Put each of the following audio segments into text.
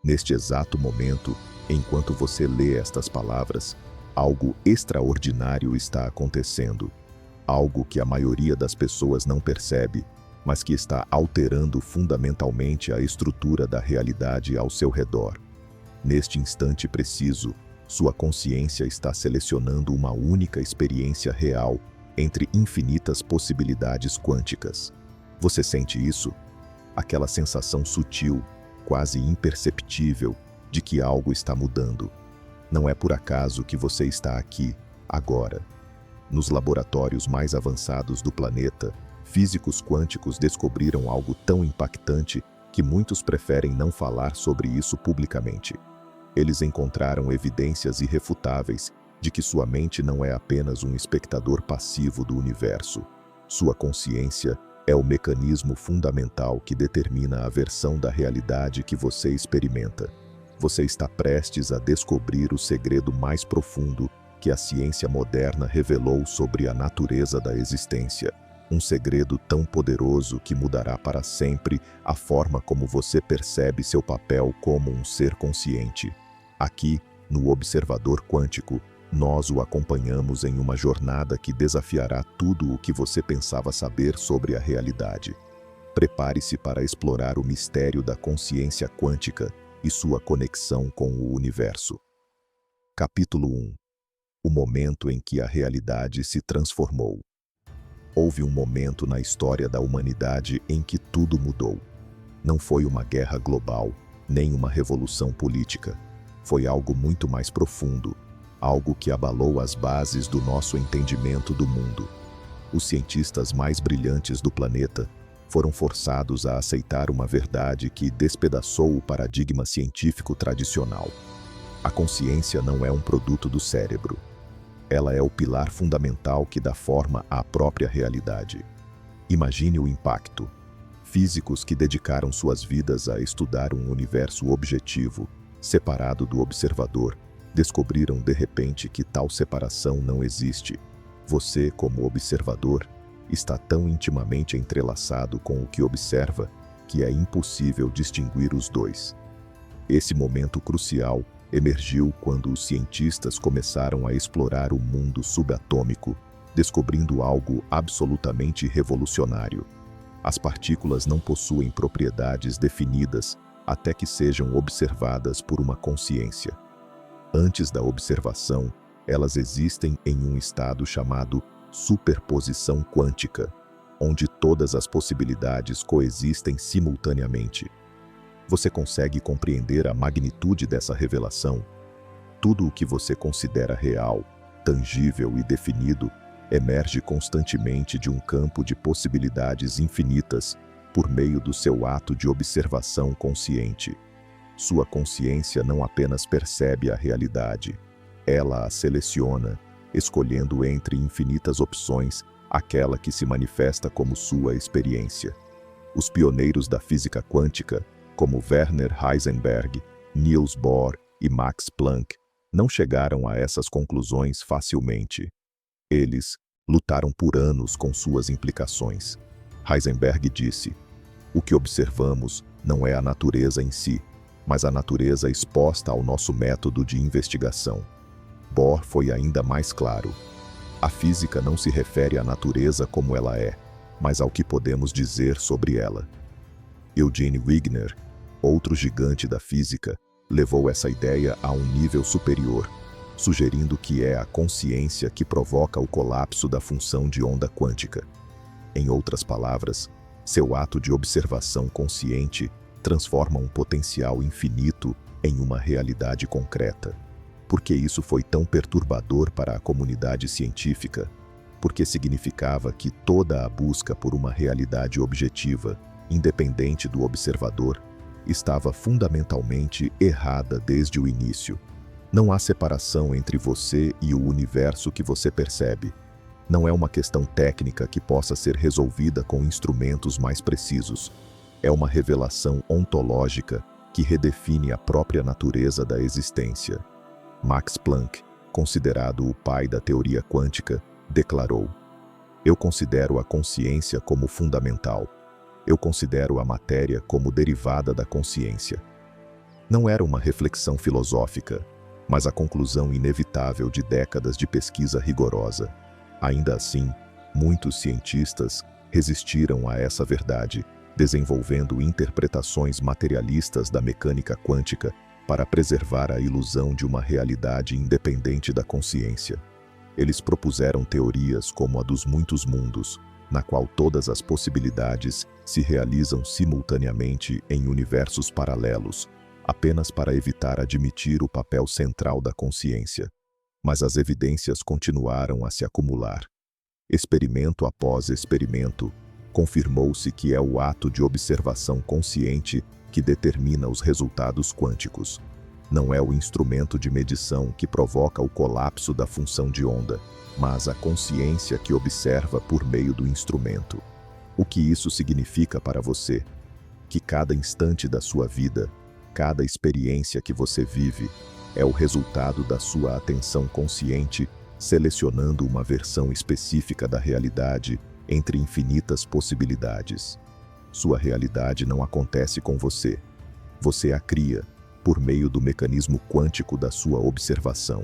Neste exato momento, enquanto você lê estas palavras, algo extraordinário está acontecendo. Algo que a maioria das pessoas não percebe, mas que está alterando fundamentalmente a estrutura da realidade ao seu redor. Neste instante preciso, sua consciência está selecionando uma única experiência real entre infinitas possibilidades quânticas. Você sente isso? Aquela sensação sutil, quase imperceptível, de que algo está mudando. Não é por acaso que você está aqui, agora. Nos laboratórios mais avançados do planeta, físicos quânticos descobriram algo tão impactante que muitos preferem não falar sobre isso publicamente. Eles encontraram evidências irrefutáveis de que sua mente não é apenas um espectador passivo do universo. Sua consciência é o mecanismo fundamental que determina a versão da realidade que você experimenta. Você está prestes a descobrir o segredo mais profundo que a ciência moderna revelou sobre a natureza da existência. Um segredo tão poderoso que mudará para sempre a forma como você percebe seu papel como um ser consciente. Aqui, no Observador Quântico, nós o acompanhamos em uma jornada que desafiará tudo o que você pensava saber sobre a realidade. Prepare-se para explorar o mistério da consciência quântica e sua conexão com o universo. Capítulo 1. O momento em que a realidade se transformou. Houve um momento na história da humanidade em que tudo mudou. Não foi uma guerra global, nem uma revolução política. Foi algo muito mais profundo, algo que abalou as bases do nosso entendimento do mundo. Os cientistas mais brilhantes do planeta foram forçados a aceitar uma verdade que despedaçou o paradigma científico tradicional. A consciência não é um produto do cérebro. Ela é o pilar fundamental que dá forma à própria realidade. Imagine o impacto. Físicos que dedicaram suas vidas a estudar um universo objetivo, separado do observador, descobriram de repente que tal separação não existe. Você, como observador, está tão intimamente entrelaçado com o que observa que é impossível distinguir os dois. Esse momento crucial emergiu quando os cientistas começaram a explorar o mundo subatômico, descobrindo algo absolutamente revolucionário. As partículas não possuem propriedades definidas até que sejam observadas por uma consciência. Antes da observação, elas existem em um estado chamado superposição quântica, onde todas as possibilidades coexistem simultaneamente. Você consegue compreender a magnitude dessa revelação? Tudo o que você considera real, tangível e definido emerge constantemente de um campo de possibilidades infinitas por meio do seu ato de observação consciente. Sua consciência não apenas percebe a realidade, ela a seleciona, escolhendo entre infinitas opções aquela que se manifesta como sua experiência. Os pioneiros da física quântica, como Werner Heisenberg, Niels Bohr e Max Planck, não chegaram a essas conclusões facilmente. Eles lutaram por anos com suas implicações. Heisenberg disse: "O que observamos não é a natureza em si, mas a natureza exposta ao nosso método de investigação." Bohr foi ainda mais claro. A física não se refere à natureza como ela é, mas ao que podemos dizer sobre ela. Eugene Wigner, outro gigante da física, levou essa ideia a um nível superior, sugerindo que é a consciência que provoca o colapso da função de onda quântica. Em outras palavras, seu ato de observação consciente transforma um potencial infinito em uma realidade concreta. Por que isso foi tão perturbador para a comunidade científica? Porque significava que toda a busca por uma realidade objetiva, independente do observador, estava fundamentalmente errada desde o início. Não há separação entre você e o universo que você percebe. Não é uma questão técnica que possa ser resolvida com instrumentos mais precisos. É uma revelação ontológica que redefine a própria natureza da existência. Max Planck, considerado o pai da teoria quântica, declarou: "Eu considero a consciência como fundamental. Eu considero a matéria como derivada da consciência." Não era uma reflexão filosófica, mas a conclusão inevitável de décadas de pesquisa rigorosa. Ainda assim, muitos cientistas resistiram a essa verdade, desenvolvendo interpretações materialistas da mecânica quântica para preservar a ilusão de uma realidade independente da consciência. Eles propuseram teorias como a dos muitos mundos, na qual todas as possibilidades se realizam simultaneamente em universos paralelos, apenas para evitar admitir o papel central da consciência. Mas as evidências continuaram a se acumular. Experimento após experimento, confirmou-se que é o ato de observação consciente que determina os resultados quânticos. Não é o instrumento de medição que provoca o colapso da função de onda, mas a consciência que observa por meio do instrumento. O que isso significa para você? Que cada instante da sua vida, cada experiência que você vive, é o resultado da sua atenção consciente, selecionando uma versão específica da realidade entre infinitas possibilidades. Sua realidade não acontece com você. Você a cria, por meio do mecanismo quântico da sua observação.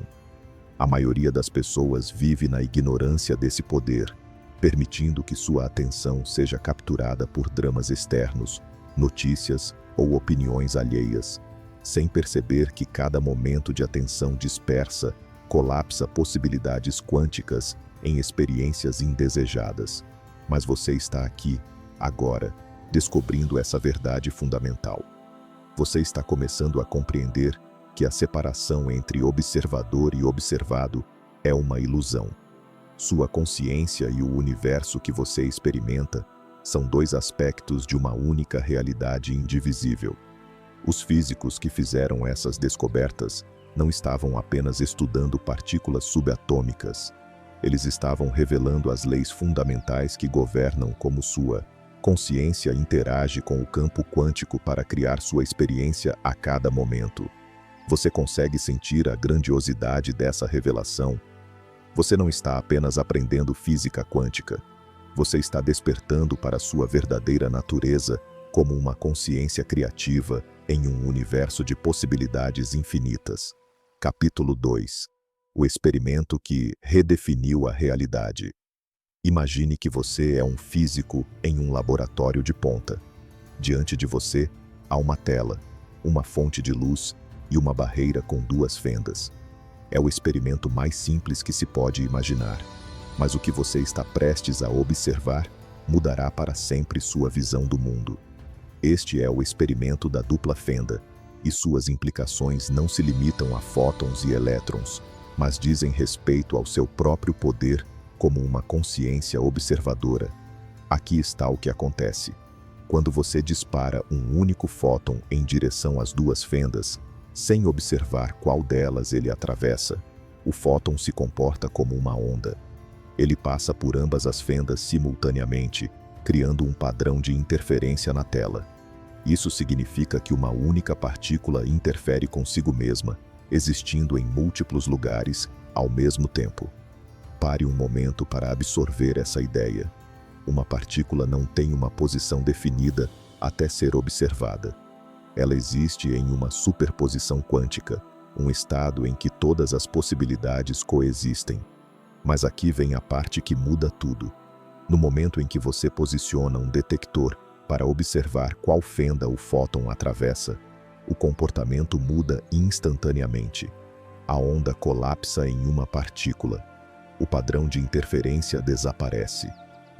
A maioria das pessoas vive na ignorância desse poder, permitindo que sua atenção seja capturada por dramas externos, notícias ou opiniões alheias, sem perceber que cada momento de atenção dispersa colapsa possibilidades quânticas em experiências indesejadas. Mas você está aqui, agora, descobrindo essa verdade fundamental. Você está começando a compreender que a separação entre observador e observado é uma ilusão. Sua consciência e o universo que você experimenta são dois aspectos de uma única realidade indivisível. Os físicos que fizeram essas descobertas não estavam apenas estudando partículas subatômicas. Eles estavam revelando as leis fundamentais que governam como sua consciência interage com o campo quântico para criar sua experiência a cada momento. Você consegue sentir a grandiosidade dessa revelação? Você não está apenas aprendendo física quântica. Você está despertando para sua verdadeira natureza como uma consciência criativa em um universo de possibilidades infinitas. Capítulo 2. O experimento que redefiniu a realidade. Imagine que você é um físico em um laboratório de ponta. Diante de você, há uma tela, uma fonte de luz e uma barreira com duas fendas. É o experimento mais simples que se pode imaginar. Mas o que você está prestes a observar mudará para sempre sua visão do mundo. Este é o experimento da dupla fenda, e suas implicações não se limitam a fótons e elétrons, mas dizem respeito ao seu próprio poder como uma consciência observadora. Aqui está o que acontece. Quando você dispara um único fóton em direção às duas fendas, sem observar qual delas ele atravessa, o fóton se comporta como uma onda. Ele passa por ambas as fendas simultaneamente, criando um padrão de interferência na tela. Isso significa que uma única partícula interfere consigo mesma, existindo em múltiplos lugares ao mesmo tempo. Pare um momento para absorver essa ideia. Uma partícula não tem uma posição definida até ser observada. Ela existe em uma superposição quântica, um estado em que todas as possibilidades coexistem. Mas aqui vem a parte que muda tudo. No momento em que você posiciona um detector para observar qual fenda o fóton atravessa, o comportamento muda instantaneamente. A onda colapsa em uma partícula. O padrão de interferência desaparece,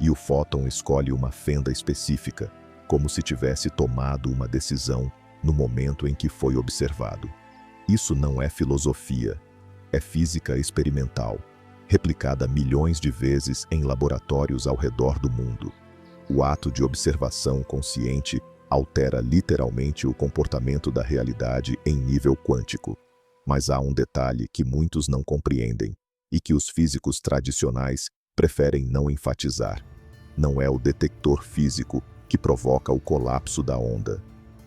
e o fóton escolhe uma fenda específica, como se tivesse tomado uma decisão no momento em que foi observado. Isso não é filosofia, é física experimental, replicada milhões de vezes em laboratórios ao redor do mundo. O ato de observação consciente altera literalmente o comportamento da realidade em nível quântico. Mas há um detalhe que muitos não compreendem e que os físicos tradicionais preferem não enfatizar. Não é o detector físico que provoca o colapso da onda.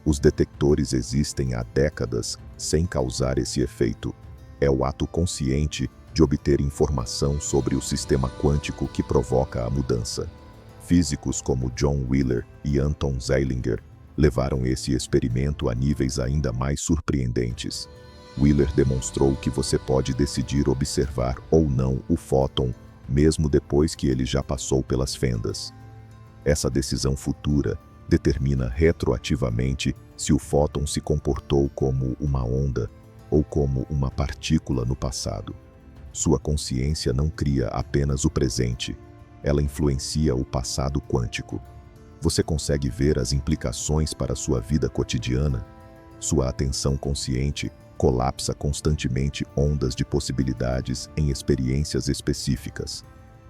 Os detectores existem há décadas sem causar esse efeito. É o ato consciente de obter informação sobre o sistema quântico que provoca a mudança. Físicos como John Wheeler e Anton Zeilinger levaram esse experimento a níveis ainda mais surpreendentes. Wheeler demonstrou que você pode decidir observar ou não o fóton, mesmo depois que ele já passou pelas fendas. Essa decisão futura determina retroativamente se o fóton se comportou como uma onda ou como uma partícula no passado. Sua consciência não cria apenas o presente, ela influencia o passado quântico. Você consegue ver as implicações para sua vida cotidiana? Sua atenção consciente colapsa constantemente ondas de possibilidades em experiências específicas.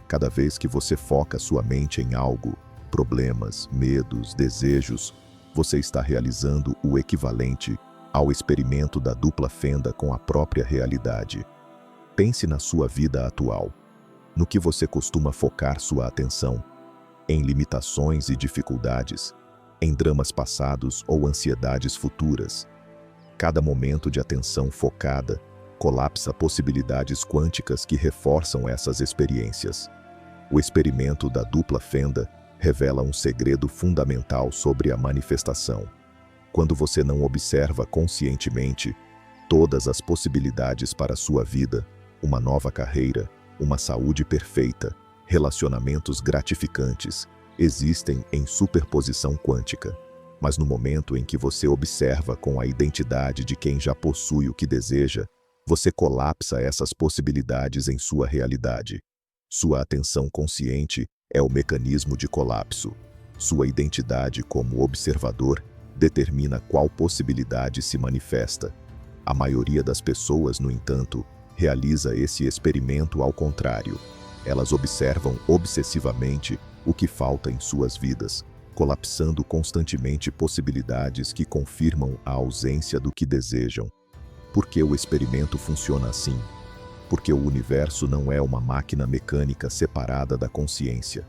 Cada vez que você foca sua mente em algo, problemas, medos, desejos, você está realizando o equivalente ao experimento da dupla fenda com a própria realidade. Pense na sua vida atual. No que você costuma focar sua atenção? Em limitações e dificuldades? Em dramas passados ou ansiedades futuras? Cada momento de atenção focada colapsa possibilidades quânticas que reforçam essas experiências. O experimento da dupla fenda revela um segredo fundamental sobre a manifestação. Quando você não observa conscientemente todas as possibilidades para sua vida, uma nova carreira, uma saúde perfeita, relacionamentos gratificantes, existem em superposição quântica. Mas no momento em que você observa com a identidade de quem já possui o que deseja, você colapsa essas possibilidades em sua realidade. Sua atenção consciente é o mecanismo de colapso. Sua identidade como observador determina qual possibilidade se manifesta. A maioria das pessoas, no entanto, realiza esse experimento ao contrário. Elas observam obsessivamente o que falta em suas vidas, colapsando constantemente possibilidades que confirmam a ausência do que desejam. Por que o experimento funciona assim? Porque o universo não é uma máquina mecânica separada da consciência.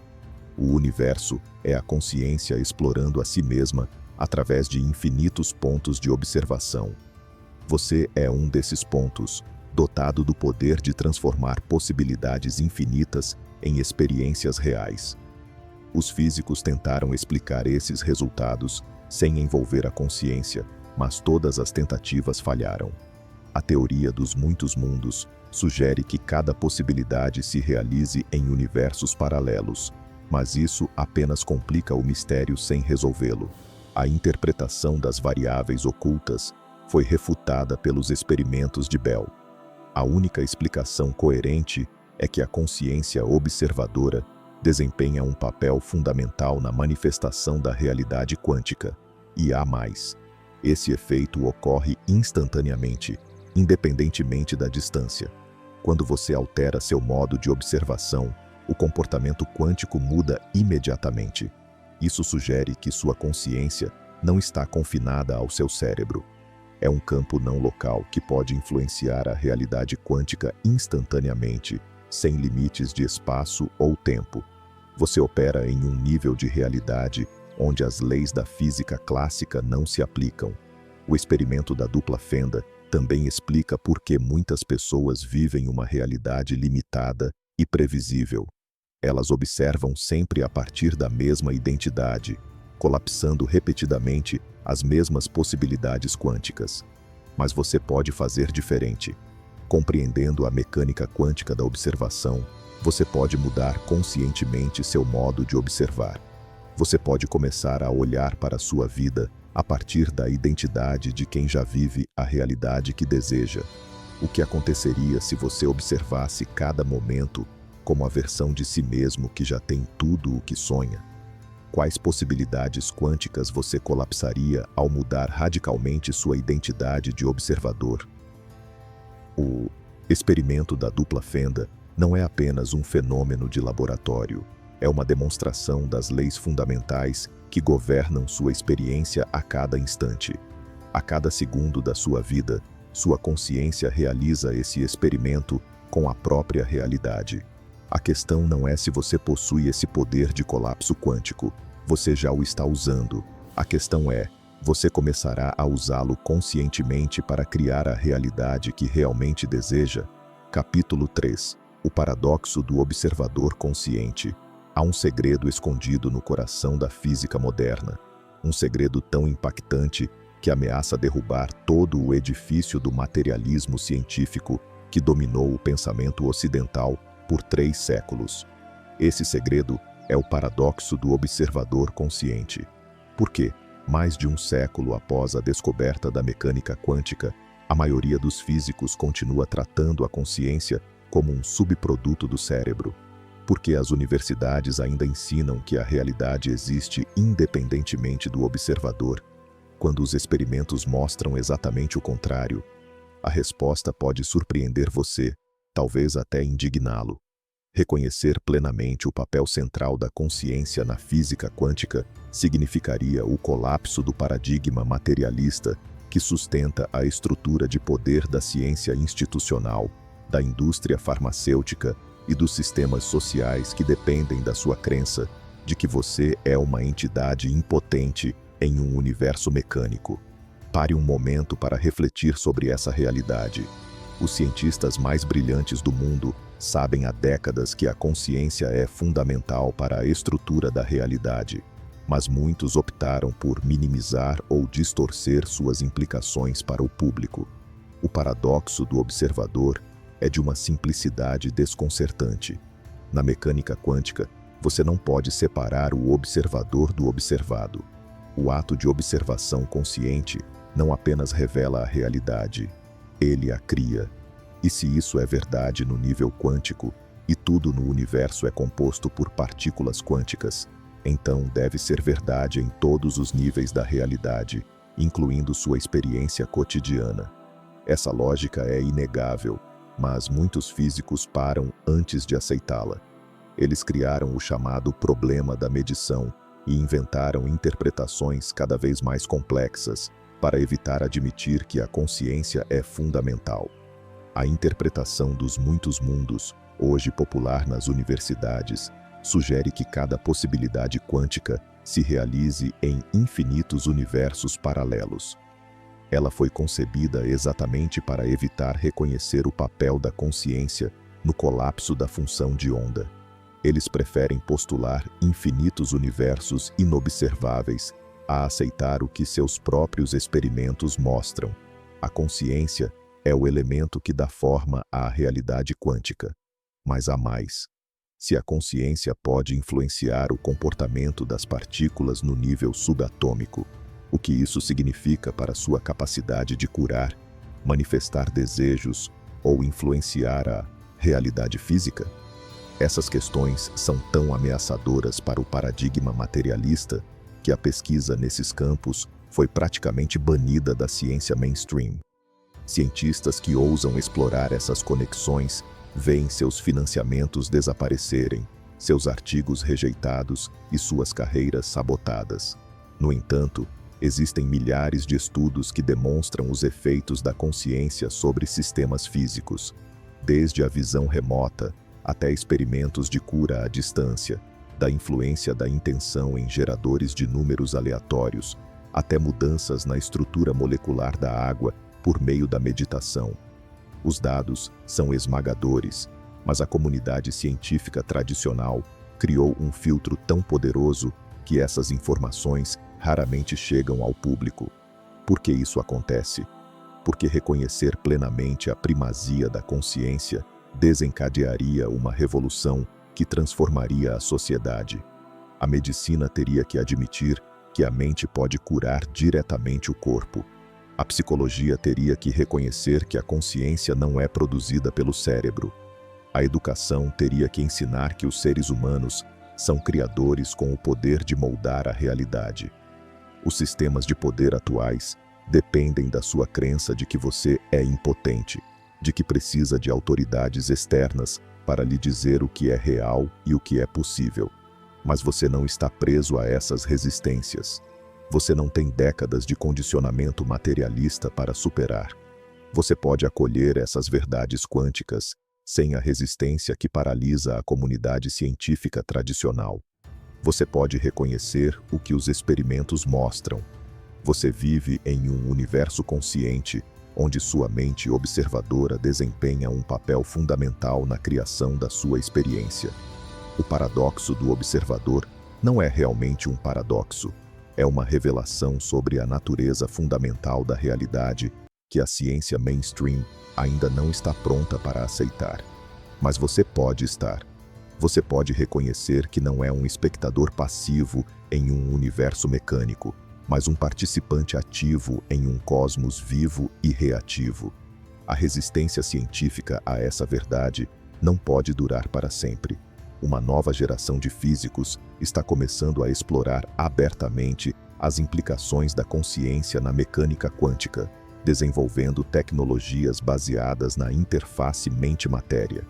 O universo é a consciência explorando a si mesma através de infinitos pontos de observação. Você é um desses pontos, dotado do poder de transformar possibilidades infinitas em experiências reais. Os físicos tentaram explicar esses resultados sem envolver a consciência, mas todas as tentativas falharam. A teoria dos muitos mundos sugere que cada possibilidade se realize em universos paralelos, mas isso apenas complica o mistério sem resolvê-lo. A interpretação das variáveis ocultas foi refutada pelos experimentos de Bell. A única explicação coerente é que a consciência observadora desempenha um papel fundamental na manifestação da realidade quântica. E há mais. Esse efeito ocorre instantaneamente, independentemente da distância. Quando você altera seu modo de observação, o comportamento quântico muda imediatamente. Isso sugere que sua consciência não está confinada ao seu cérebro. É um campo não local que pode influenciar a realidade quântica instantaneamente, sem limites de espaço ou tempo. Você opera em um nível de realidade onde as leis da física clássica não se aplicam. O experimento da dupla fenda também explica por que muitas pessoas vivem uma realidade limitada e previsível. Elas observam sempre a partir da mesma identidade, colapsando repetidamente as mesmas possibilidades quânticas. Mas você pode fazer diferente. Compreendendo a mecânica quântica da observação, você pode mudar conscientemente seu modo de observar. Você pode começar a olhar para a sua vida a partir da identidade de quem já vive a realidade que deseja. O que aconteceria se você observasse cada momento como a versão de si mesmo que já tem tudo o que sonha? Quais possibilidades quânticas você colapsaria ao mudar radicalmente sua identidade de observador? O experimento da dupla fenda não é apenas um fenômeno de laboratório, é uma demonstração das leis fundamentais que governam sua experiência a cada instante. A cada segundo da sua vida, sua consciência realiza esse experimento com a própria realidade. A questão não é se você possui esse poder de colapso quântico, você já o está usando. A questão é, você começará a usá-lo conscientemente para criar a realidade que realmente deseja? Capítulo 3. O paradoxo do observador consciente. Há um segredo escondido no coração da física moderna. um segredo tão impactante que ameaça derrubar todo o edifício do materialismo científico que dominou o pensamento ocidental por 3 séculos. Esse segredo é o paradoxo do observador consciente. Por quê? Mais de um século após a descoberta da mecânica quântica, a maioria dos físicos continua tratando a consciência como um subproduto do cérebro. Porque as universidades ainda ensinam que a realidade existe independentemente do observador, quando os experimentos mostram exatamente o contrário. A resposta pode surpreender você, talvez até indigná-lo. Reconhecer plenamente o papel central da consciência na física quântica significaria o colapso do paradigma materialista que sustenta a estrutura de poder da ciência institucional, da indústria farmacêutica e dos sistemas sociais que dependem da sua crença de que você é uma entidade impotente em um universo mecânico. Pare um momento para refletir sobre essa realidade. Os cientistas mais brilhantes do mundo sabem há décadas que a consciência é fundamental para a estrutura da realidade, mas muitos optaram por minimizar ou distorcer suas implicações para o público. O paradoxo do observador é de uma simplicidade desconcertante. Na mecânica quântica, você não pode separar o observador do observado. O ato de observação consciente não apenas revela a realidade, ele a cria. E se isso é verdade no nível quântico, e tudo no universo é composto por partículas quânticas, então deve ser verdade em todos os níveis da realidade, incluindo sua experiência cotidiana. Essa lógica é inegável, mas muitos físicos param antes de aceitá-la. Eles criaram o chamado problema da medição e inventaram interpretações cada vez mais complexas para evitar admitir que a consciência é fundamental. A interpretação dos muitos mundos, hoje popular nas universidades, sugere que cada possibilidade quântica se realize em infinitos universos paralelos. Ela foi concebida exatamente para evitar reconhecer o papel da consciência no colapso da função de onda. Eles preferem postular infinitos universos inobserváveis a aceitar o que seus próprios experimentos mostram. A consciência é o elemento que dá forma à realidade quântica. Mas há mais. Se a consciência pode influenciar o comportamento das partículas no nível subatômico, o que isso significa para sua capacidade de curar, manifestar desejos ou influenciar a realidade física? Essas questões são tão ameaçadoras para o paradigma materialista que a pesquisa nesses campos foi praticamente banida da ciência mainstream. Cientistas que ousam explorar essas conexões veem seus financiamentos desaparecerem, seus artigos rejeitados e suas carreiras sabotadas. No entanto, existem milhares de estudos que demonstram os efeitos da consciência sobre sistemas físicos, desde a visão remota até experimentos de cura à distância, da influência da intenção em geradores de números aleatórios, até mudanças na estrutura molecular da água por meio da meditação. Os dados são esmagadores, mas a comunidade científica tradicional criou um filtro tão poderoso que essas informações raramente chegam ao público. Por que isso acontece? Porque reconhecer plenamente a primazia da consciência desencadearia uma revolução que transformaria a sociedade. A medicina teria que admitir que a mente pode curar diretamente o corpo. A psicologia teria que reconhecer que a consciência não é produzida pelo cérebro. A educação teria que ensinar que os seres humanos são criadores com o poder de moldar a realidade. Os sistemas de poder atuais dependem da sua crença de que você é impotente, de que precisa de autoridades externas para lhe dizer o que é real e o que é possível. Mas você não está preso a essas resistências. Você não tem décadas de condicionamento materialista para superar. Você pode acolher essas verdades quânticas sem a resistência que paralisa a comunidade científica tradicional. Você pode reconhecer o que os experimentos mostram. Você vive em um universo consciente, onde sua mente observadora desempenha um papel fundamental na criação da sua experiência. O paradoxo do observador não é realmente um paradoxo. É uma revelação sobre a natureza fundamental da realidade que a ciência mainstream ainda não está pronta para aceitar. Mas você pode estar. Você pode reconhecer que não é um espectador passivo em um universo mecânico, mas um participante ativo em um cosmos vivo e reativo. A resistência científica a essa verdade não pode durar para sempre. Uma nova geração de físicos está começando a explorar abertamente as implicações da consciência na mecânica quântica, desenvolvendo tecnologias baseadas na interface mente-matéria.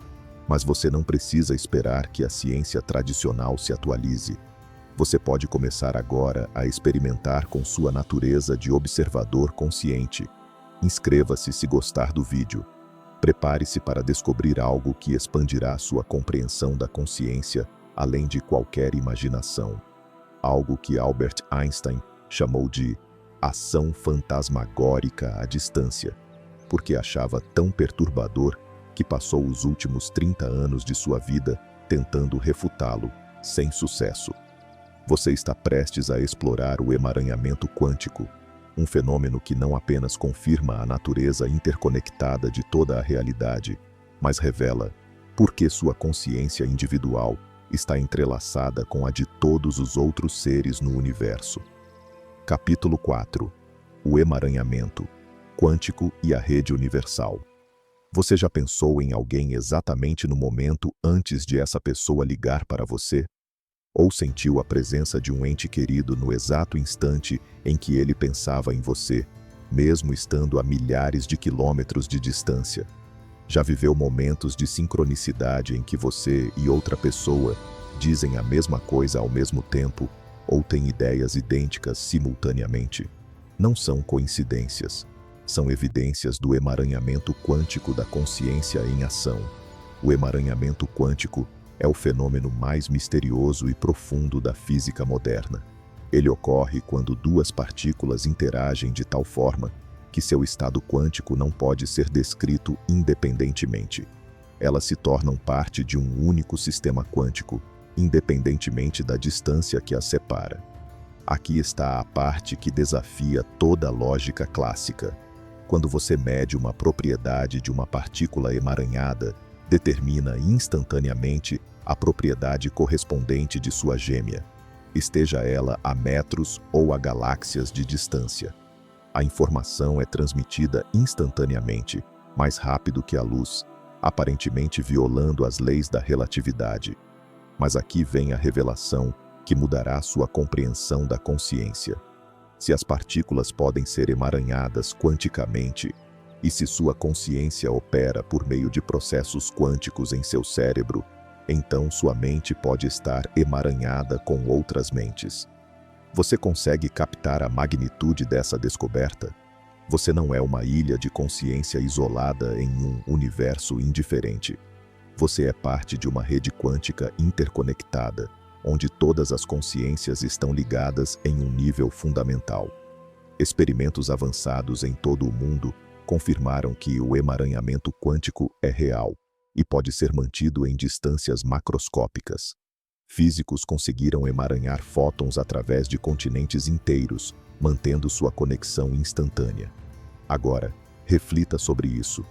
Mas você não precisa esperar que a ciência tradicional se atualize. Você pode começar agora a experimentar com sua natureza de observador consciente. Inscreva-se se gostar do vídeo. Prepare-se para descobrir algo que expandirá sua compreensão da consciência além de qualquer imaginação. Algo que Albert Einstein chamou de ação fantasmagórica à distância, porque achava tão perturbador que passou os últimos 30 anos de sua vida tentando refutá-lo, sem sucesso. Você está prestes a explorar o emaranhamento quântico, um fenômeno que não apenas confirma a natureza interconectada de toda a realidade, mas revela por que sua consciência individual está entrelaçada com a de todos os outros seres no universo. Capítulo 4. O emaranhamento quântico e a rede universal. Você já pensou em alguém exatamente no momento antes de essa pessoa ligar para você? Ou sentiu a presença de um ente querido no exato instante em que ele pensava em você, mesmo estando a milhares de quilômetros de distância? Já viveu momentos de sincronicidade em que você e outra pessoa dizem a mesma coisa ao mesmo tempo ou têm ideias idênticas simultaneamente? Não são coincidências. São evidências do emaranhamento quântico da consciência em ação. O emaranhamento quântico é o fenômeno mais misterioso e profundo da física moderna. Ele ocorre quando duas partículas interagem de tal forma que seu estado quântico não pode ser descrito independentemente. Elas se tornam parte de um único sistema quântico, independentemente da distância que as separa. Aqui está a parte que desafia toda a lógica clássica. Quando você mede uma propriedade de uma partícula emaranhada, determina instantaneamente a propriedade correspondente de sua gêmea, esteja ela a metros ou a galáxias de distância. A informação é transmitida instantaneamente, mais rápido que a luz, aparentemente violando as leis da relatividade. Mas aqui vem a revelação que mudará sua compreensão da consciência. Se as partículas podem ser emaranhadas quanticamente, e se sua consciência opera por meio de processos quânticos em seu cérebro, então sua mente pode estar emaranhada com outras mentes. Você consegue captar a magnitude dessa descoberta? Você não é uma ilha de consciência isolada em um universo indiferente. Você é parte de uma rede quântica interconectada, onde todas as consciências estão ligadas em um nível fundamental. Experimentos avançados em todo o mundo confirmaram que o emaranhamento quântico é real e pode ser mantido em distâncias macroscópicas. Físicos conseguiram emaranhar fótons através de continentes inteiros, mantendo sua conexão instantânea. Agora, reflita sobre isso.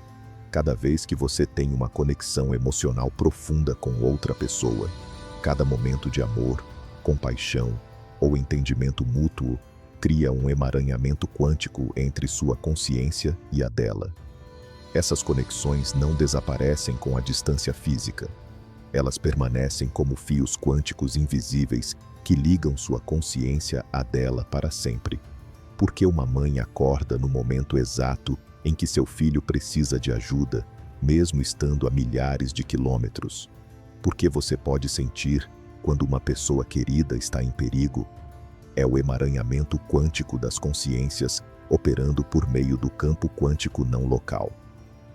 Cada vez que você tem uma conexão emocional profunda com outra pessoa, cada momento de amor, compaixão ou entendimento mútuo cria um emaranhamento quântico entre sua consciência e a dela. Essas conexões não desaparecem com a distância física. Elas permanecem como fios quânticos invisíveis que ligam sua consciência à dela para sempre. Porque uma mãe acorda no momento exato em que seu filho precisa de ajuda, mesmo estando a milhares de quilômetros. Porque você pode sentir quando uma pessoa querida está em perigo. É o emaranhamento quântico das consciências operando por meio do campo quântico não local.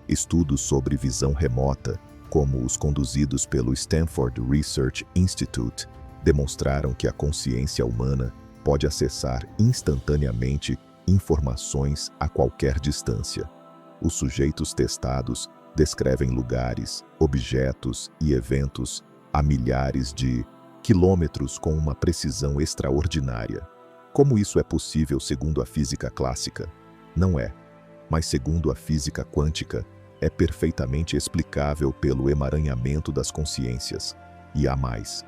Estudos sobre visão remota, como os conduzidos pelo Stanford Research Institute, demonstraram que a consciência humana pode acessar instantaneamente informações a qualquer distância. Os sujeitos testados descrevem lugares, objetos e eventos a milhares de quilômetros com uma precisão extraordinária. Como isso é possível segundo a física clássica? Não é. Mas segundo a física quântica, é perfeitamente explicável pelo emaranhamento das consciências. E há mais.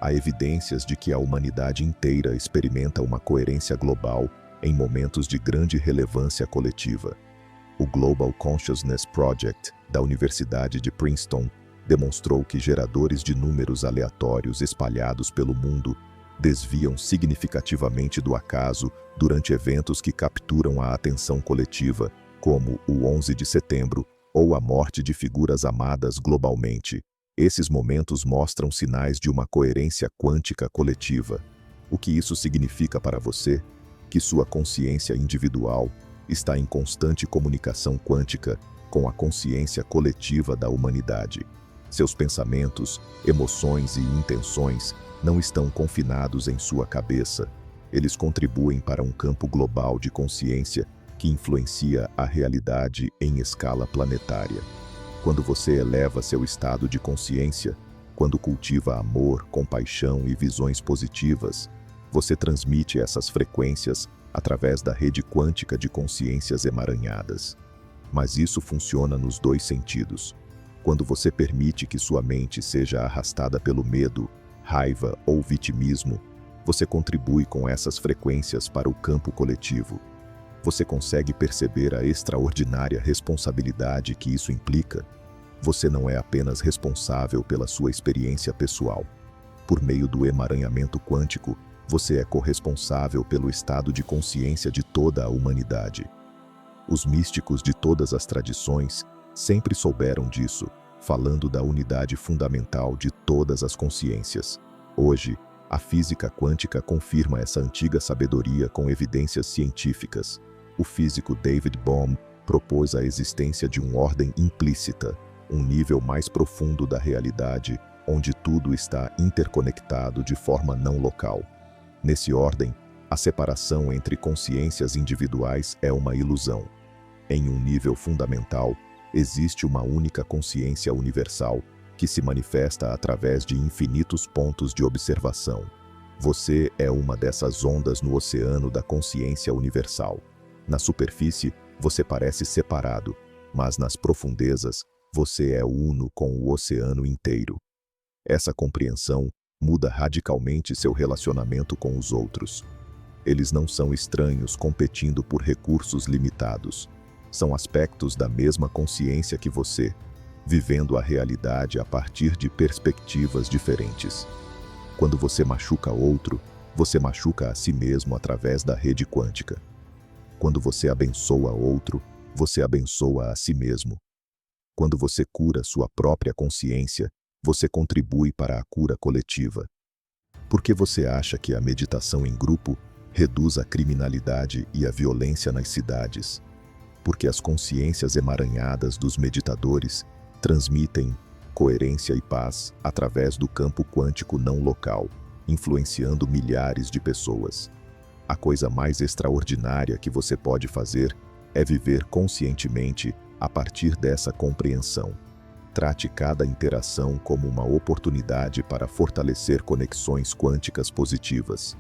Há evidências de que a humanidade inteira experimenta uma coerência global em momentos de grande relevância coletiva. O Global Consciousness Project, da Universidade de Princeton, demonstrou que geradores de números aleatórios espalhados pelo mundo desviam significativamente do acaso durante eventos que capturam a atenção coletiva, como o 11 de setembro ou a morte de figuras amadas globalmente. Esses momentos mostram sinais de uma coerência quântica coletiva. O que isso significa para você? Que sua consciência individual está em constante comunicação quântica com a consciência coletiva da humanidade. Seus pensamentos, emoções e intenções não estão confinados em sua cabeça. Eles contribuem para um campo global de consciência que influencia a realidade em escala planetária. Quando você eleva seu estado de consciência, quando cultiva amor, compaixão e visões positivas, você transmite essas frequências através da rede quântica de consciências emaranhadas. Mas isso funciona nos dois sentidos. Quando você permite que sua mente seja arrastada pelo medo, raiva ou vitimismo, você contribui com essas frequências para o campo coletivo. Você consegue perceber a extraordinária responsabilidade que isso implica? Você não é apenas responsável pela sua experiência pessoal. Por meio do emaranhamento quântico, você é corresponsável pelo estado de consciência de toda a humanidade. Os místicos de todas as tradições sempre souberam disso, falando da unidade fundamental de todas as consciências. Hoje, a física quântica confirma essa antiga sabedoria com evidências científicas. O físico David Bohm propôs a existência de uma ordem implícita, um nível mais profundo da realidade, onde tudo está interconectado de forma não local. Nesse ordem, a separação entre consciências individuais é uma ilusão. Em um nível fundamental, existe uma única consciência universal que se manifesta através de infinitos pontos de observação. Você é uma dessas ondas no oceano da consciência universal. Na superfície, você parece separado, mas nas profundezas, você é uno com o oceano inteiro. Essa compreensão muda radicalmente seu relacionamento com os outros. Eles não são estranhos competindo por recursos limitados. São aspectos da mesma consciência que você, vivendo a realidade a partir de perspectivas diferentes. Quando você machuca outro, você machuca a si mesmo através da rede quântica. Quando você abençoa outro, você abençoa a si mesmo. Quando você cura sua própria consciência, você contribui para a cura coletiva. Por que você acha que a meditação em grupo reduz a criminalidade e a violência nas cidades? Porque as consciências emaranhadas dos meditadores transmitem coerência e paz através do campo quântico não local, influenciando milhares de pessoas. A coisa mais extraordinária que você pode fazer é viver conscientemente a partir dessa compreensão. Trate cada interação como uma oportunidade para fortalecer conexões quânticas positivas.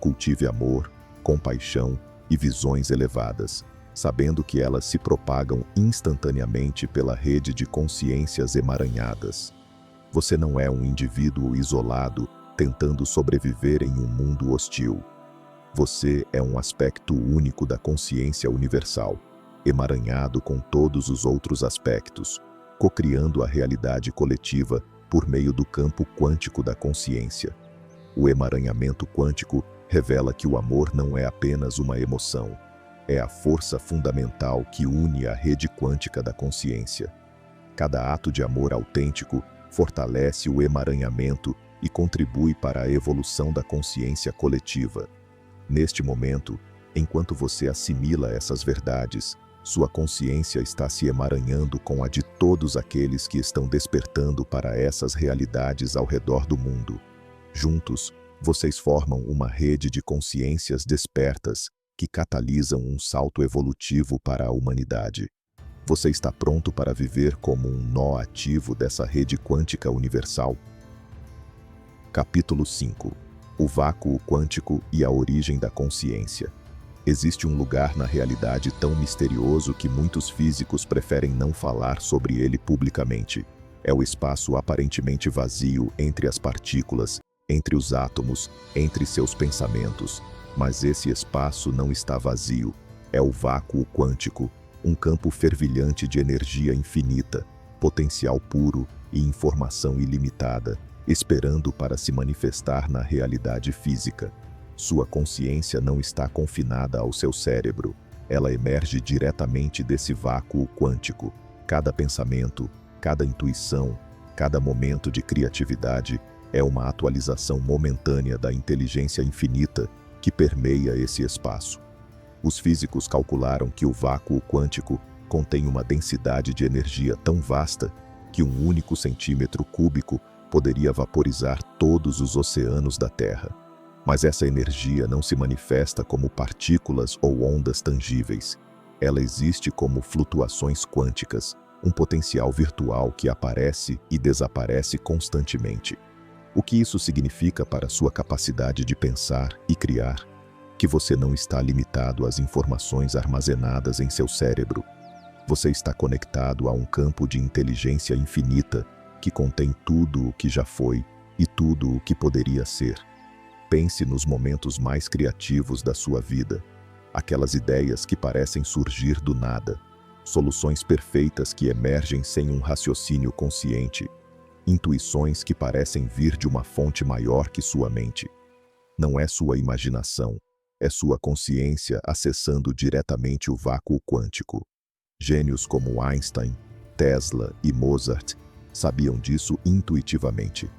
Cultive amor, compaixão e visões elevadas, sabendo que elas se propagam instantaneamente pela rede de consciências emaranhadas. Você não é um indivíduo isolado tentando sobreviver em um mundo hostil. Você é um aspecto único da consciência universal, emaranhado com todos os outros aspectos, cocriando a realidade coletiva por meio do campo quântico da consciência. O emaranhamento quântico revela que o amor não é apenas uma emoção, é a força fundamental que une a rede quântica da consciência. Cada ato de amor autêntico fortalece o emaranhamento e contribui para a evolução da consciência coletiva. Neste momento, enquanto você assimila essas verdades, sua consciência está se emaranhando com a de todos aqueles que estão despertando para essas realidades ao redor do mundo. Juntos, vocês formam uma rede de consciências despertas que catalisam um salto evolutivo para a humanidade. Você está pronto para viver como um nó ativo dessa rede quântica universal? Capítulo 5. O vácuo quântico e a origem da consciência. Existe um lugar na realidade tão misterioso que muitos físicos preferem não falar sobre ele publicamente. É o espaço aparentemente vazio entre as partículas, entre os átomos, entre seus pensamentos. Mas esse espaço não está vazio. É o vácuo quântico, um campo fervilhante de energia infinita, potencial puro e informação ilimitada, esperando para se manifestar na realidade física. Sua consciência não está confinada ao seu cérebro. Ela emerge diretamente desse vácuo quântico. Cada pensamento, cada intuição, cada momento de criatividade é uma atualização momentânea da inteligência infinita que permeia esse espaço. Os físicos calcularam que o vácuo quântico contém uma densidade de energia tão vasta que um único centímetro cúbico poderia vaporizar todos os oceanos da Terra. Mas essa energia não se manifesta como partículas ou ondas tangíveis. Ela existe como flutuações quânticas, um potencial virtual que aparece e desaparece constantemente. O que isso significa para sua capacidade de pensar e criar? Que você não está limitado às informações armazenadas em seu cérebro. Você está conectado a um campo de inteligência infinita que contém tudo o que já foi e tudo o que poderia ser. Pense nos momentos mais criativos da sua vida, aquelas ideias que parecem surgir do nada, soluções perfeitas que emergem sem um raciocínio consciente, intuições que parecem vir de uma fonte maior que sua mente. Não é sua imaginação, é sua consciência acessando diretamente o vácuo quântico. Gênios como Einstein, Tesla e Mozart sabiam disso intuitivamente.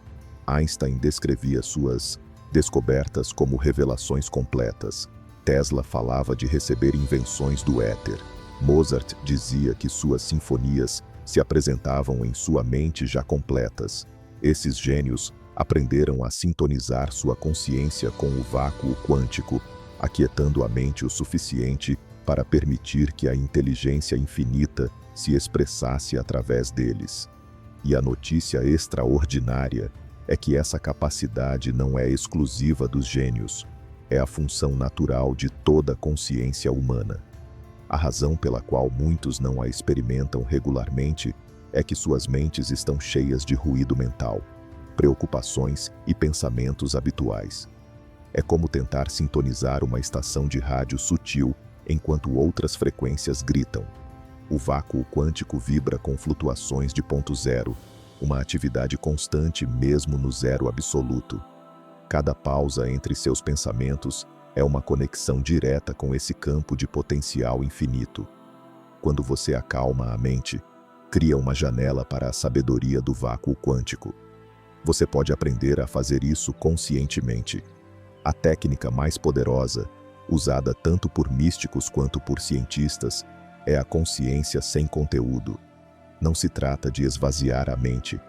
Einstein descrevia suas descobertas como revelações completas. Tesla falava de receber invenções do éter. Mozart dizia que suas sinfonias se apresentavam em sua mente já completas. Esses gênios aprenderam a sintonizar sua consciência com o vácuo quântico, aquietando a mente o suficiente para permitir que a inteligência infinita se expressasse através deles. E a notícia extraordinária é que essa capacidade não é exclusiva dos gênios, é a função natural de toda consciência humana. A razão pela qual muitos não a experimentam regularmente é que suas mentes estão cheias de ruído mental, preocupações e pensamentos habituais. É como tentar sintonizar uma estação de rádio sutil enquanto outras frequências gritam. O vácuo quântico vibra com flutuações de ponto zero, uma atividade constante mesmo no zero absoluto. Cada pausa entre seus pensamentos é uma conexão direta com esse campo de potencial infinito. Quando você acalma a mente, cria uma janela para a sabedoria do vácuo quântico. Você pode aprender a fazer isso conscientemente. A técnica mais poderosa, usada tanto por místicos quanto por cientistas, é a consciência sem conteúdo. Não se trata de esvaziar a mente,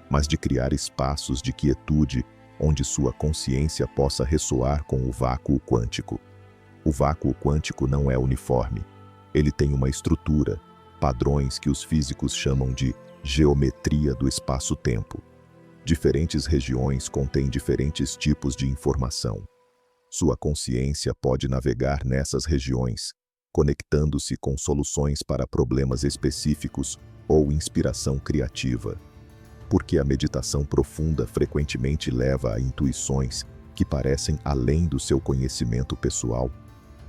mas de criar espaços de quietude onde sua consciência possa ressoar com o vácuo quântico. O vácuo quântico não é uniforme. Ele tem uma estrutura, padrões que os físicos chamam de geometria do espaço-tempo. Diferentes regiões contêm diferentes tipos de informação. Sua consciência pode navegar nessas regiões, conectando-se com soluções para problemas específicos ou inspiração criativa. Porque a meditação profunda frequentemente leva a intuições que parecem além do seu conhecimento pessoal.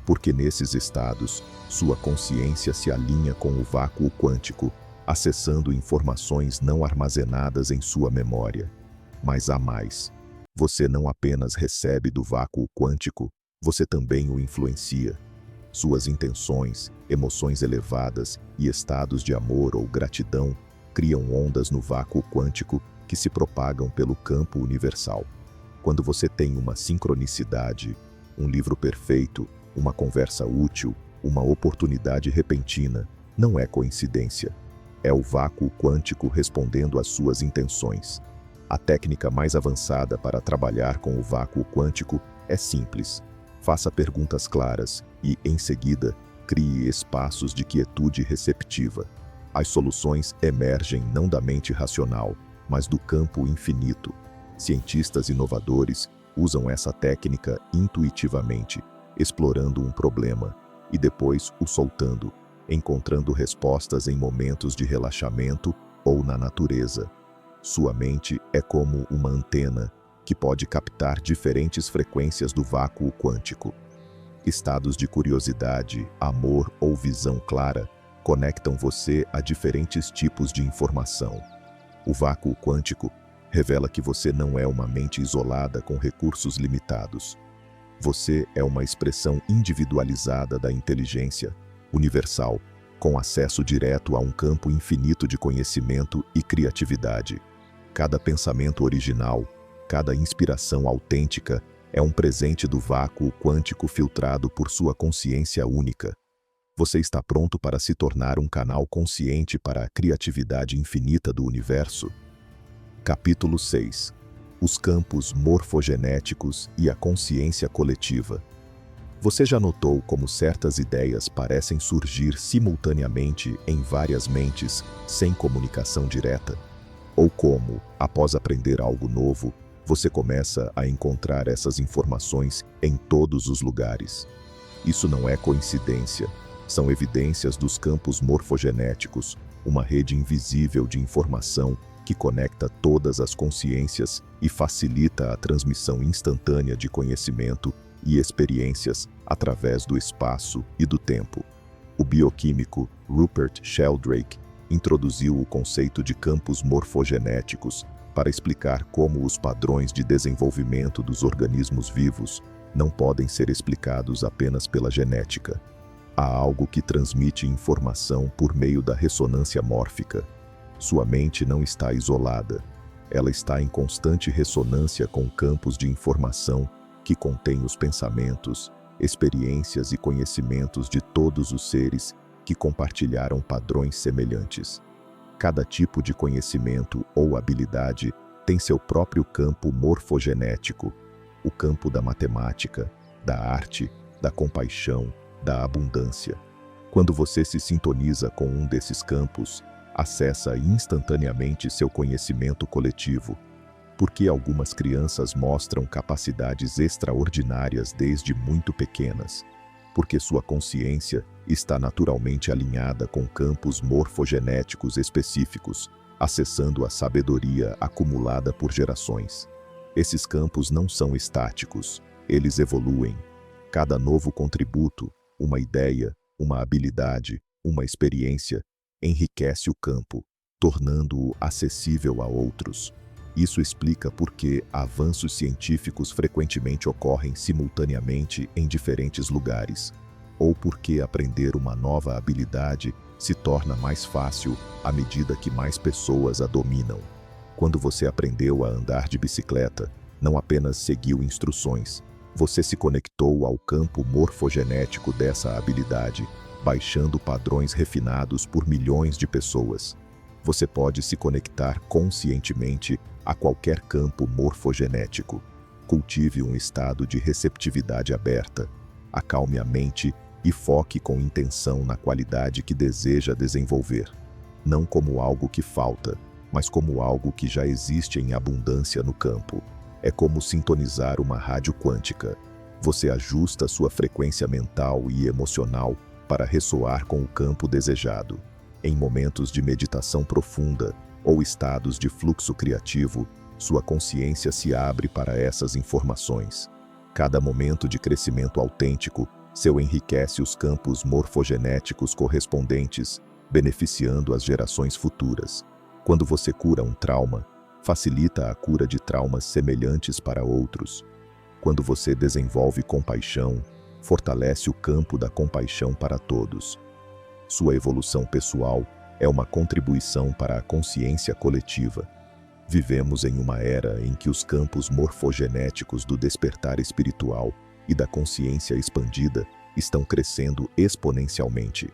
Porque nesses estados, sua consciência se alinha com o vácuo quântico, acessando informações não armazenadas em sua memória. Mas há mais. Você não apenas recebe do vácuo quântico, você também o influencia. Suas intenções, emoções elevadas e estados de amor ou gratidão criam ondas no vácuo quântico que se propagam pelo campo universal. Quando você tem uma sincronicidade, um livro perfeito, uma conversa útil, uma oportunidade repentina, não é coincidência. É o vácuo quântico respondendo às suas intenções. A técnica mais avançada para trabalhar com o vácuo quântico é simples. Faça perguntas claras e, em seguida, crie espaços de quietude receptiva. As soluções emergem não da mente racional, mas do campo infinito. Cientistas inovadores usam essa técnica intuitivamente, explorando um problema e depois o soltando, encontrando respostas em momentos de relaxamento ou na natureza. Sua mente é como uma antena que pode captar diferentes frequências do vácuo quântico. Estados de curiosidade, amor ou visão clara conectam você a diferentes tipos de informação. O vácuo quântico revela que você não é uma mente isolada com recursos limitados. Você é uma expressão individualizada da inteligência universal, com acesso direto a um campo infinito de conhecimento e criatividade. Cada pensamento original, cada inspiração autêntica é um presente do vácuo quântico filtrado por sua consciência única. Você está pronto para se tornar um canal consciente para a criatividade infinita do universo? Capítulo 6. Os campos morfogenéticos e a consciência coletiva. Você já notou como certas ideias parecem surgir simultaneamente em várias mentes, sem comunicação direta? Ou como, após aprender algo novo, você começa a encontrar essas informações em todos os lugares? Isso não é coincidência. São evidências dos campos morfogenéticos, uma rede invisível de informação que conecta todas as consciências e facilita a transmissão instantânea de conhecimento e experiências através do espaço e do tempo. O bioquímico Rupert Sheldrake introduziu o conceito de campos morfogenéticos para explicar como os padrões de desenvolvimento dos organismos vivos não podem ser explicados apenas pela genética. Há algo que transmite informação por meio da ressonância mórfica. Sua mente não está isolada. Ela está em constante ressonância com campos de informação que contêm os pensamentos, experiências e conhecimentos de todos os seres que compartilharam padrões semelhantes. Cada tipo de conhecimento ou habilidade tem seu próprio campo morfogenético, o campo da matemática, da arte, da compaixão, da abundância. Quando você se sintoniza com um desses campos, acessa instantaneamente seu conhecimento coletivo. Porque algumas crianças mostram capacidades extraordinárias desde muito pequenas? Porque sua consciência está naturalmente alinhada com campos morfogenéticos específicos, acessando a sabedoria acumulada por gerações. Esses campos não são estáticos, eles evoluem. Cada novo contributo, uma ideia, uma habilidade, uma experiência, enriquece o campo, tornando-o acessível a outros. Isso explica por que avanços científicos frequentemente ocorrem simultaneamente em diferentes lugares, ou por que aprender uma nova habilidade se torna mais fácil à medida que mais pessoas a dominam. Quando você aprendeu a andar de bicicleta, não apenas seguiu instruções, você se conectou ao campo morfogenético dessa habilidade, baixando padrões refinados por milhões de pessoas. Você pode se conectar conscientemente a qualquer campo morfogenético. Cultive um estado de receptividade aberta, acalme a mente e foque com intenção na qualidade que deseja desenvolver. Não como algo que falta, mas como algo que já existe em abundância no campo. É como sintonizar uma rádio quântica. Você ajusta sua frequência mental e emocional para ressoar com o campo desejado. Em momentos de meditação profunda ou estados de fluxo criativo, sua consciência se abre para essas informações. Cada momento de crescimento autêntico seu enriquece os campos morfogenéticos correspondentes, beneficiando as gerações futuras. Quando você cura um trauma, facilita a cura de traumas semelhantes para outros. Quando você desenvolve compaixão, fortalece o campo da compaixão para todos. Sua evolução pessoal é uma contribuição para a consciência coletiva. Vivemos em uma era em que os campos morfogenéticos do despertar espiritual e da consciência expandida estão crescendo exponencialmente.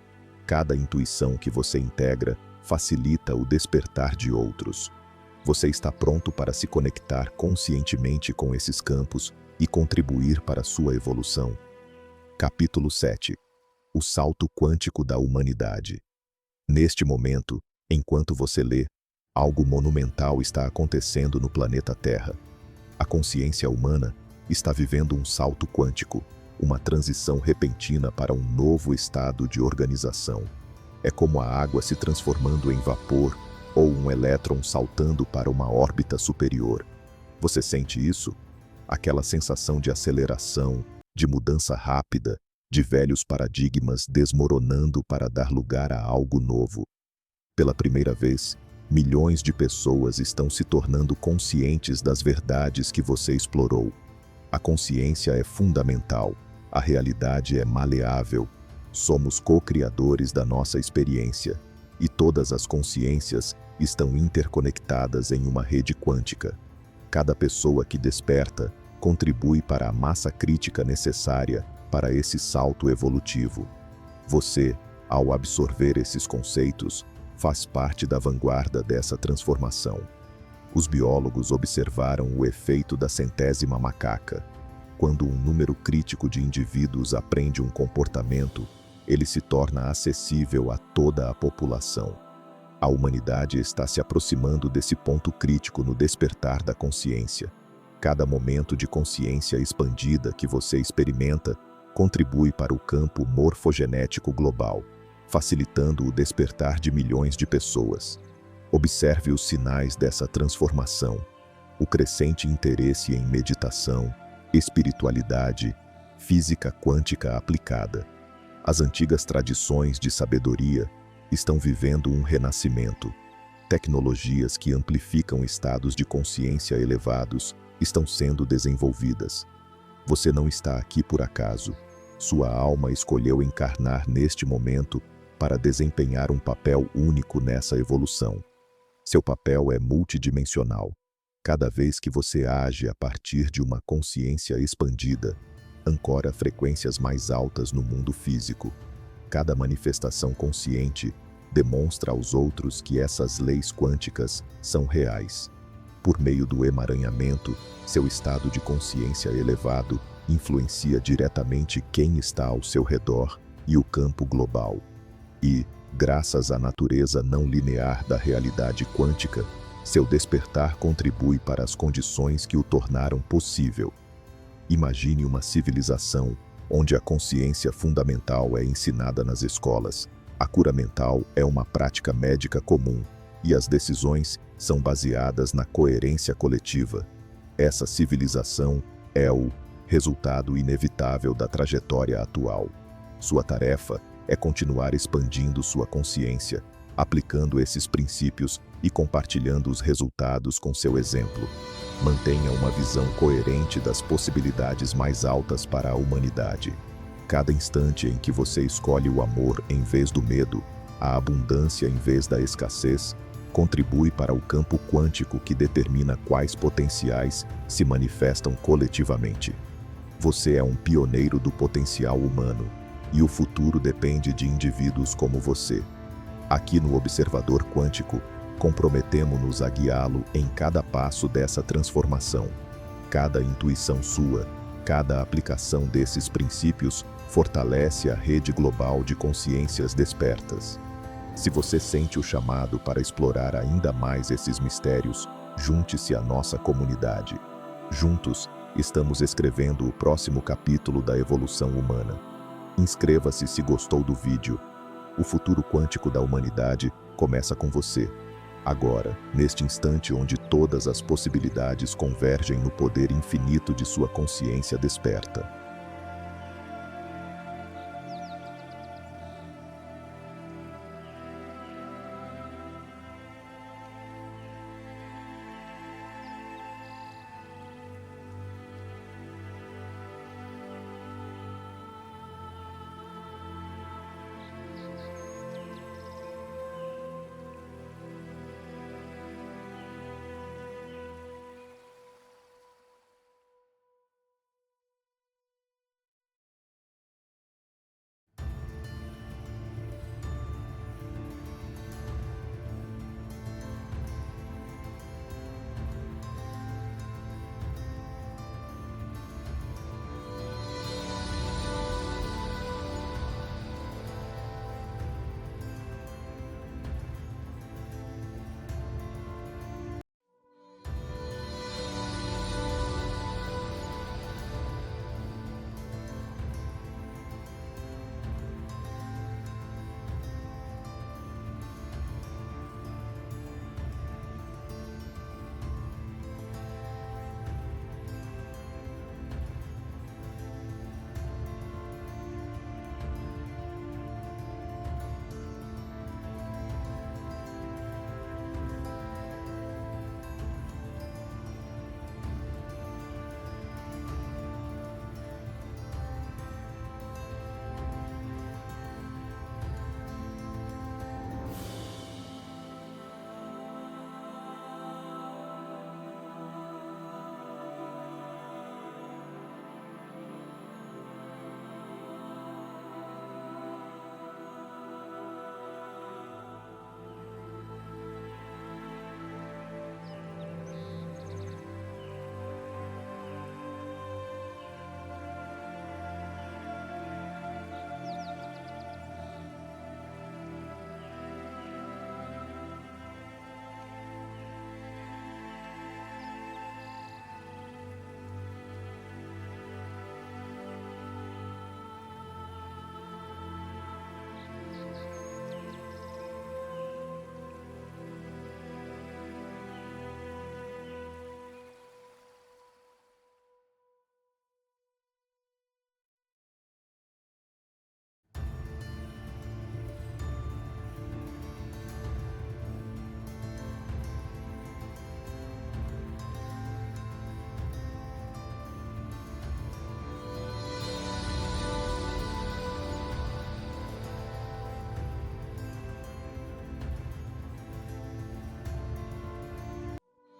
Cada intuição que você integra facilita o despertar de outros. Você está pronto para se conectar conscientemente com esses campos e contribuir para sua evolução. Capítulo 7. O salto quântico da humanidade. Neste momento, enquanto você lê, algo monumental está acontecendo no planeta Terra. A consciência humana está vivendo um salto quântico, uma transição repentina para um novo estado de organização. É como a água se transformando em vapor ou um elétron saltando para uma órbita superior. Você sente isso? Aquela sensação de aceleração, de mudança rápida, de velhos paradigmas desmoronando para dar lugar a algo novo. Pela primeira vez, milhões de pessoas estão se tornando conscientes das verdades que você explorou. A consciência é fundamental, a realidade é maleável. Somos co-criadores da nossa experiência, e todas as consciências estão interconectadas em uma rede quântica. Cada pessoa que desperta contribui para a massa crítica necessária para esse salto evolutivo. Você, ao absorver esses conceitos, faz parte da vanguarda dessa transformação. Os biólogos observaram o efeito da centésima macaca. Quando um número crítico de indivíduos aprende um comportamento, ele se torna acessível a toda a população. A humanidade está se aproximando desse ponto crítico no despertar da consciência. Cada momento de consciência expandida que você experimenta contribui para o campo morfogenético global, facilitando o despertar de milhões de pessoas. Observe os sinais dessa transformação: o crescente interesse em meditação, espiritualidade, física quântica aplicada. As antigas tradições de sabedoria estão vivendo um renascimento. Tecnologias que amplificam estados de consciência elevados estão sendo desenvolvidas. Você não está aqui por acaso. Sua alma escolheu encarnar neste momento para desempenhar um papel único nessa evolução. Seu papel é multidimensional. Cada vez que você age a partir de uma consciência expandida, ancora frequências mais altas no mundo físico. Cada manifestação consciente demonstra aos outros que essas leis quânticas são reais. Por meio do emaranhamento, seu estado de consciência elevado influencia diretamente quem está ao seu redor e o campo global. E, graças à natureza não linear da realidade quântica, seu despertar contribui para as condições que o tornaram possível. Imagine uma civilização onde a consciência fundamental é ensinada nas escolas, a cura mental é uma prática médica comum e as decisões são baseadas na coerência coletiva. Essa civilização é o resultado inevitável da trajetória atual. Sua tarefa é continuar expandindo sua consciência, aplicando esses princípios e compartilhando os resultados com seu exemplo. Mantenha uma visão coerente das possibilidades mais altas para a humanidade. Cada instante em que você escolhe o amor em vez do medo, a abundância em vez da escassez, contribui para o campo quântico que determina quais potenciais se manifestam coletivamente. Você é um pioneiro do potencial humano, e o futuro depende de indivíduos como você. Aqui no Observador Quântico, comprometemo-nos a guiá-lo em cada passo dessa transformação. Cada intuição sua, cada aplicação desses princípios fortalece a rede global de consciências despertas. Se você sente o chamado para explorar ainda mais esses mistérios, junte-se à nossa comunidade. Juntos, estamos escrevendo o próximo capítulo da evolução humana. Inscreva-se se gostou do vídeo. O futuro quântico da humanidade começa com você. Agora, neste instante onde todas as possibilidades convergem no poder infinito de sua consciência desperta.